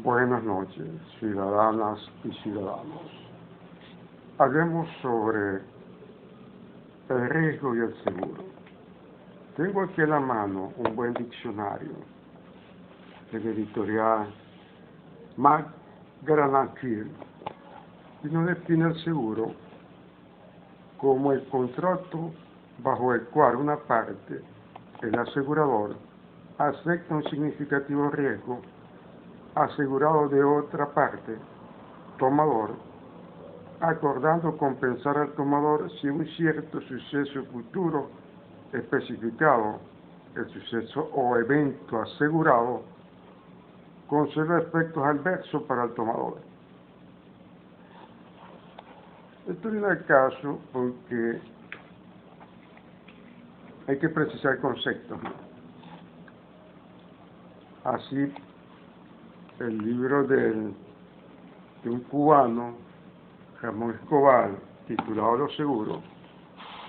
Buenas noches, ciudadanas y ciudadanos. Hablemos sobre el riesgo y el seguro. Tengo aquí a la mano un buen diccionario de la editorial McGraw-Hill y nos define el seguro como el contrato bajo el cual una parte, el asegurador, acepta un significativo riesgo asegurado de otra parte, tomador, acordando compensar al tomador si un cierto suceso futuro especificado, el suceso o evento asegurado, concede efectos adversos para el tomador. Esto viene al caso porque hay que precisar conceptos, ¿no? Así, el libro de un cubano, Ramón Escobar, titulado Los Seguros,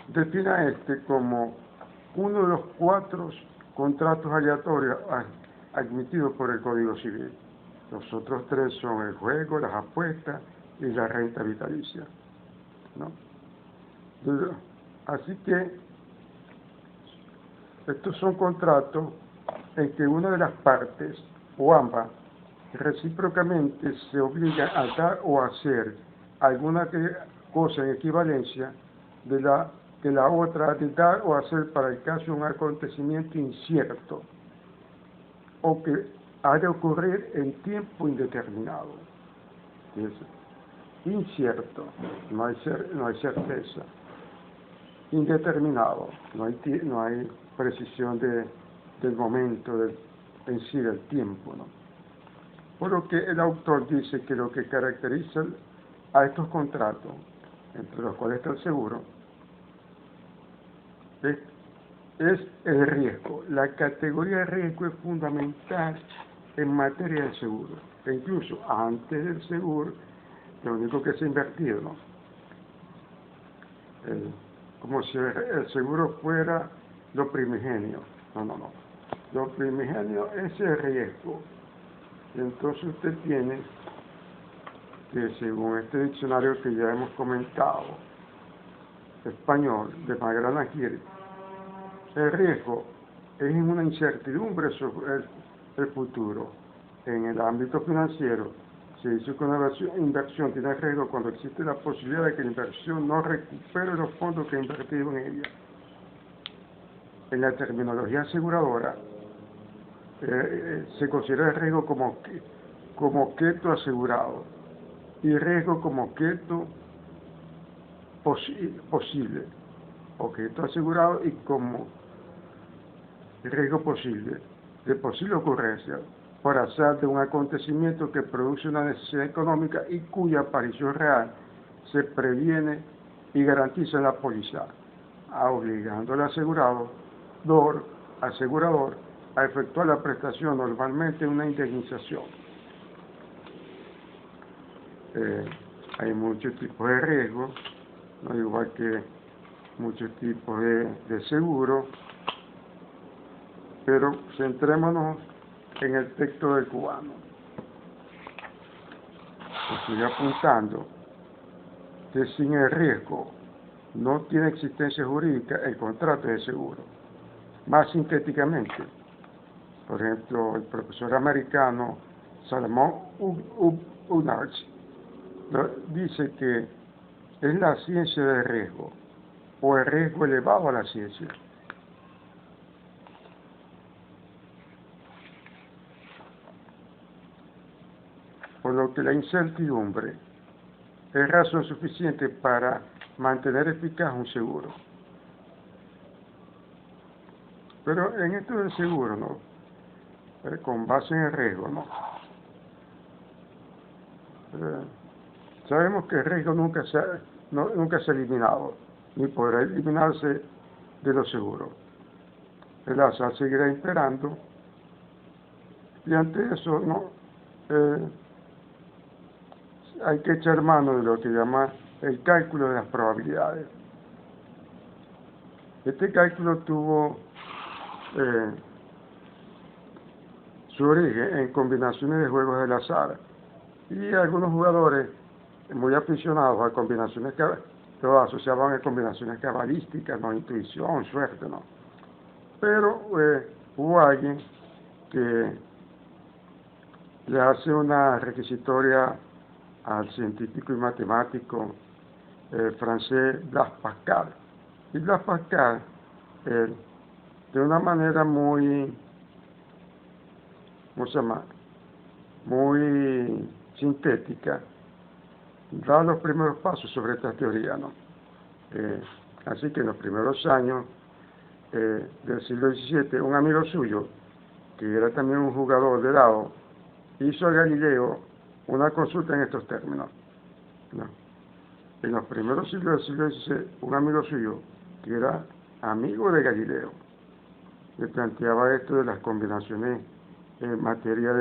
define a este como uno de los 4 contratos aleatorios admitidos por el Código Civil. Los otros 3 son el juego, las apuestas y la renta vitalicia, ¿no? Así que estos son contratos en que una de las partes, o ambas, recíprocamente se obliga a dar o hacer alguna cosa en equivalencia de la otra de dar o hacer para el caso de un acontecimiento incierto o que ha de ocurrir en tiempo indeterminado. Es incierto, no hay certeza. Indeterminado, no hay precisión del momento, en sí del tiempo, ¿no? Por lo que el autor dice que lo que caracteriza a estos contratos, entre los cuales está el seguro, es el riesgo. La categoría de riesgo es fundamental en materia de seguro. E incluso antes del seguro, lo único que se ha invertido, ¿no? Como si el seguro fuera lo primigenio. No. Lo primigenio es el riesgo. Y entonces usted tiene que, según este diccionario que ya hemos comentado, español, de McGraw-Hill, el riesgo es una incertidumbre sobre el futuro. En el ámbito financiero, se dice que una inversión tiene riesgo cuando existe la posibilidad de que la inversión no recupere los fondos que ha invertido en ella. En la terminología aseguradora, se considera el riesgo como objeto asegurado y riesgo como objeto posible, objeto asegurado y como riesgo posible, de posible ocurrencia, por azar de un acontecimiento que produce una necesidad económica y cuya aparición real se previene y garantiza en la póliza, obligando al asegurador a efectuar la prestación, normalmente una indemnización. Hay muchos tipos de riesgos, ¿no? Igual que muchos tipos de seguro, pero centrémonos en el texto del cubano. Estoy apuntando que sin el riesgo no tiene existencia jurídica el contrato de seguro. Más sintéticamente, por ejemplo, el profesor americano Salomón Unarch dice que es la ciencia del riesgo o el riesgo elevado a la ciencia. Por lo que la incertidumbre es razón suficiente para mantener eficaz un seguro. Pero en esto del seguro, ¿no? Con base en el riesgo, ¿no? Sabemos que el riesgo nunca se ha eliminado, ni podrá eliminarse de los seguros. El azar seguirá imperando y ante eso, ¿no? Hay que echar mano de lo que llama el cálculo de las probabilidades. Este cálculo tuvo su origen en combinaciones de juegos del azar. Y algunos jugadores muy aficionados a combinaciones que lo asociaban a combinaciones cabalísticas, no, intuición, suerte, no. Pero hubo alguien que le hace una requisitoria al científico y matemático francés Blaise Pascal. Y Blaise Pascal, de una manera muy, ¿cómo se llama?, muy sintética, da los primeros pasos sobre esta teoría, ¿no? Así que en los primeros años del siglo XVII, un amigo suyo, que era también un jugador de dado, hizo a Galileo una consulta en estos términos, ¿no? En los primeros siglos del siglo XVI, un amigo suyo, que era amigo de Galileo, le planteaba esto de las combinaciones en materia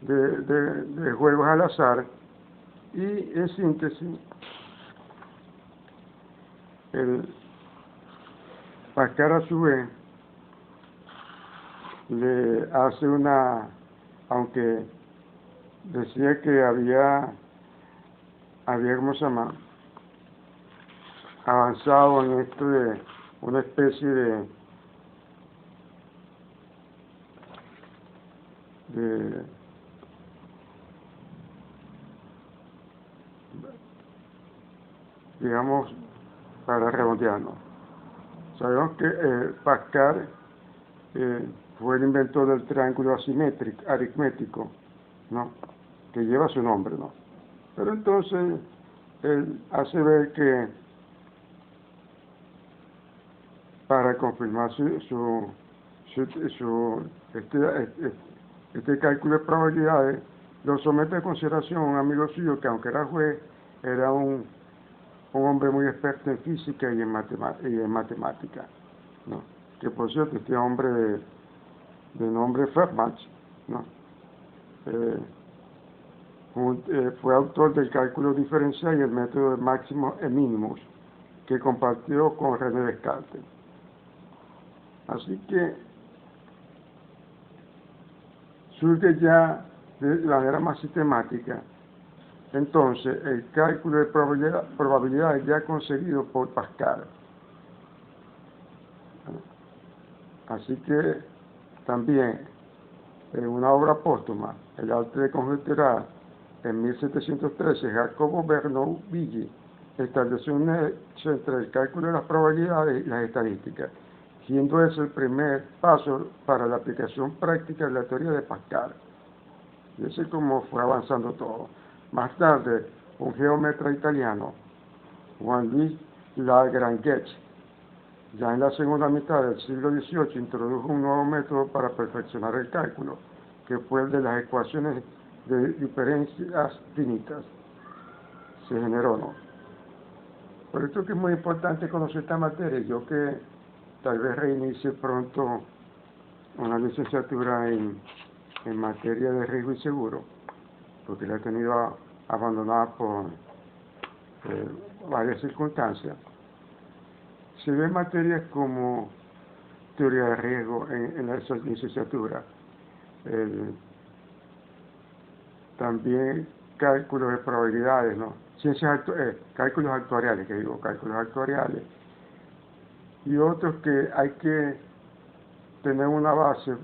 de juegos al azar, y en síntesis, el Pascal a su vez le hace una, aunque decía que había, ¿cómo se llama?, avanzado en esto de una especie de digamos, para redondearnos. Sabemos que Pascal fue el inventor del triángulo asimétrico, aritmético, ¿no?, que lleva su nombre, ¿no? Pero entonces él hace ver que para confirmar este cálculo de probabilidades, lo somete a consideración un amigo suyo que, aunque era juez, era un hombre muy experto en física y en matemática, ¿no? Que por cierto, este hombre de nombre Fermat, ¿no?, fue autor del cálculo diferencial y el método de máximos y mínimos, que compartió con René Descartes. Así que surge ya de manera más sistemática entonces el cálculo de probabilidades ya conseguido por Pascal. Así que también en una obra póstuma, El arte de conjeturar, en 1713, Jacobo Bernoulli estableció un nexo entre el cálculo de las probabilidades y las estadísticas, siendo ese el primer paso para la aplicación práctica de la teoría de Pascal. Y así como fue avanzando todo. Más tarde, un geómetra italiano, Juan Luis Lagrange, ya en la segunda mitad del siglo XVIII, introdujo un nuevo método para perfeccionar el cálculo, que fue el de las ecuaciones de diferencias finitas. Se generó, ¿no? Por esto que es muy importante conocer esta materia. Yo que tal vez reinicie pronto una licenciatura en materia de riesgo y seguro, porque la he tenido abandonada por varias circunstancias. Se ven materias como teoría de riesgo en la licenciatura, también cálculos de probabilidades, ¿no?, cálculos actuariales, cálculos actuariales, y otros que hay que tener una base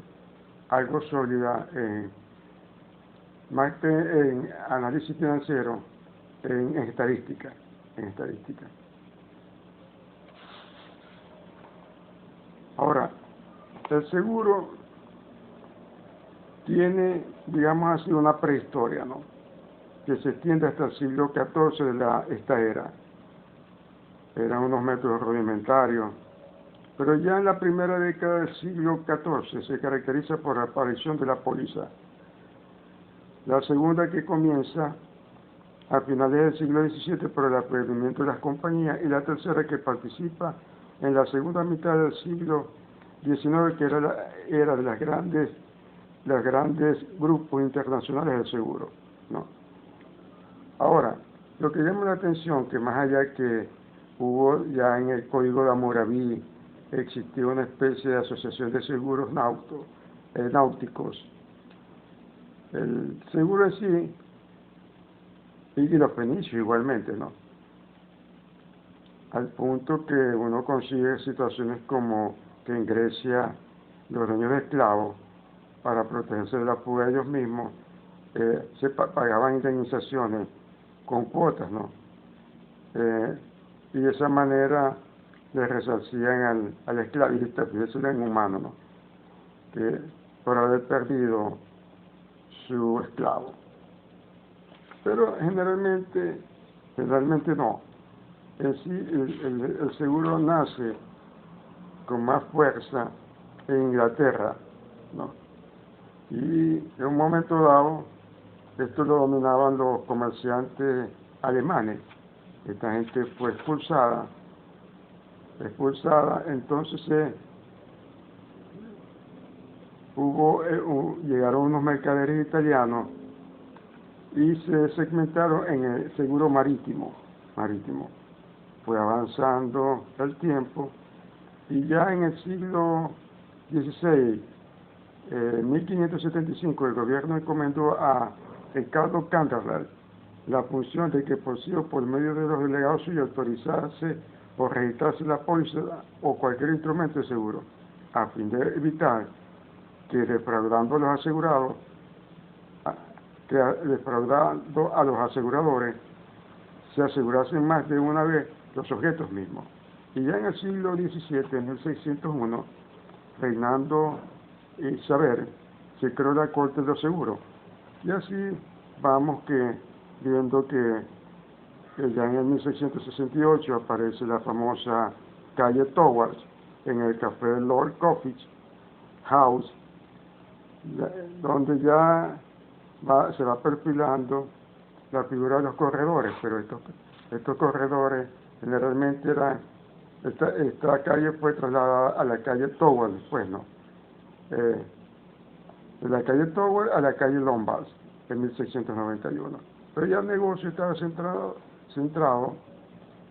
algo sólida más que en análisis financiero, en estadística. Ahora, el seguro tiene, digamos así, una prehistoria, ¿no?, que se extiende hasta el siglo XIV de esta era. Eran unos métodos rudimentarios, pero ya en la primera década del siglo XIV se caracteriza por la aparición de la póliza. La segunda, que comienza a finales del siglo XVII por el aprendimiento de las compañías, y la tercera, que participa en la segunda mitad del siglo XIX, que era la era de los grandes grupos internacionales del seguro, ¿no? Ahora, lo que llama la atención, que más allá que hubo ya en el Código de Hammurabi, existió una especie de asociación de seguros náuticos, el seguro en sí, y los fenicios igualmente, ¿no? Al punto que uno consigue situaciones como que en Grecia los dueños de esclavos, para protegerse de la fuga de ellos mismos, se pagaban indemnizaciones con cuotas, ¿no? Y de esa manera le resarcían al esclavista, pues eso era inhumano, ¿no? Que por haber perdido su esclavo. Pero generalmente no. En sí, el seguro nace con más fuerza en Inglaterra, ¿no? Y en un momento dado, esto lo dominaban los comerciantes alemanes. Esta gente fue expulsada, entonces llegaron unos mercaderes italianos y se segmentaron en el seguro marítimo. Fue avanzando el tiempo y ya en el siglo XVI, 1575, el gobierno encomendó a Ricardo Canterville la función de que por medio de los delegados suyos autorizarse o registrarse la póliza o cualquier instrumento de seguro, a fin de evitar que defraudando a los aseguradores, se asegurasen más de una vez los objetos mismos. Y ya en el siglo XVII, en 1601, reinando Isabel, se creó la Corte de los Seguros. Y así vamos viendo que ya en el 1668 aparece la famosa calle Towers, en el café Lord Coffee House, donde ya se va perfilando la figura de los corredores, pero estos corredores generalmente esta calle fue trasladada a la calle Towers, pues, ¿no? De la calle Tower a la calle Lombard en 1691. Pero ya el negocio estaba centrado,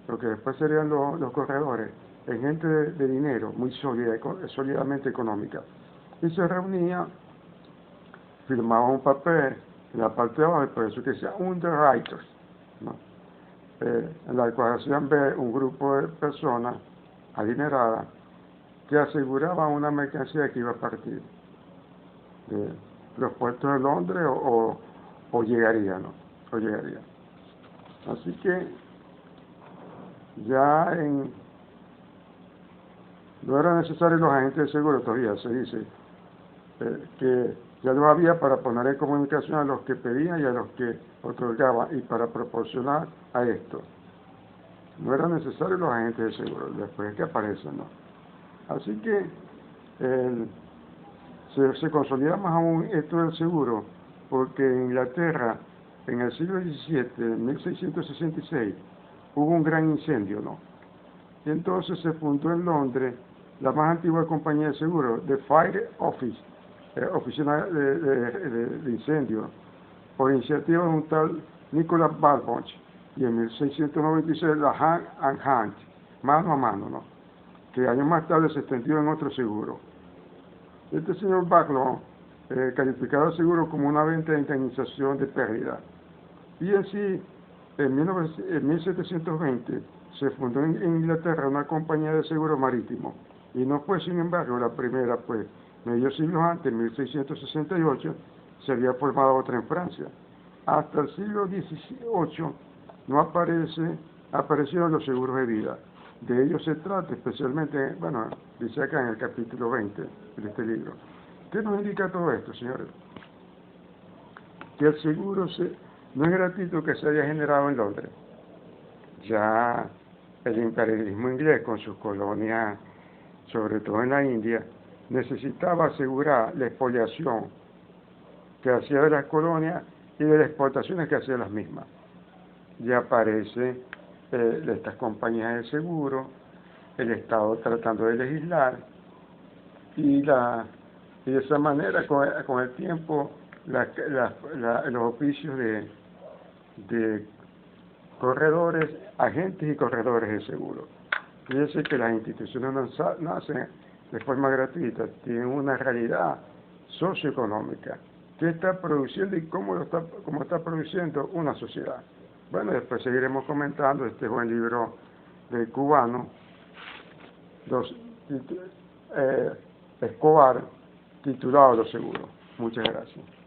lo que después serían los corredores, en gente de dinero, muy sólidamente económica. Y se reunía, firmaba un papel en la parte de abajo, por eso que decía underwriters, ¿no? En la cual hacían ver un grupo de personas adineradas que aseguraban una mercancía que iba a partir de los puertos de Londres o llegaría, ¿no? O llegaría. Así que ya no eran necesarios los agentes de seguro todavía, se dice que ya lo había para poner en comunicación a los que pedían y a los que otorgaban y para proporcionar a esto. No eran necesarios los agentes de seguro, después es que aparecen, ¿no? Así que se consolida más aún esto del seguro, porque en Inglaterra, en el siglo XVII, en 1666, hubo un gran incendio, ¿no? Y entonces se fundó en Londres la más antigua compañía de seguro, The Fire Office, oficina de incendio, por iniciativa de un tal Nicholas Barbot, y en 1696 la Hand and Hand, mano a mano, ¿no? Que años más tarde se extendió en otro seguro. Este señor Backlund calificaba el seguro como una venta de indemnización de pérdida. Y así, en 1720, se fundó en Inglaterra una compañía de seguro marítimo. Y no fue, sin embargo, la primera, pues, medio siglo antes, en 1668, se había formado otra en Francia. Hasta el siglo XVIII no aparecieron los seguros de vida. De ellos se trata especialmente, bueno, dice acá en el capítulo 20 de este libro. ¿Qué nos indica todo esto, señores? Que el seguro no es gratuito, que se haya generado en Londres. Ya el imperialismo inglés, con sus colonias, sobre todo en la India, necesitaba asegurar la expoliación que hacía de las colonias y de las exportaciones que hacía las mismas. Ya aparece estas compañías de seguro, el Estado tratando de legislar, y de esa manera, con el tiempo, los oficios de corredores, agentes y corredores de seguro. Fíjense que las instituciones no nacen de forma gratuita, tienen una realidad socioeconómica qué está produciendo y cómo está produciendo una sociedad. Bueno, después seguiremos comentando este buen libro del cubano, Escobar, titulado Lo Seguro. Muchas gracias.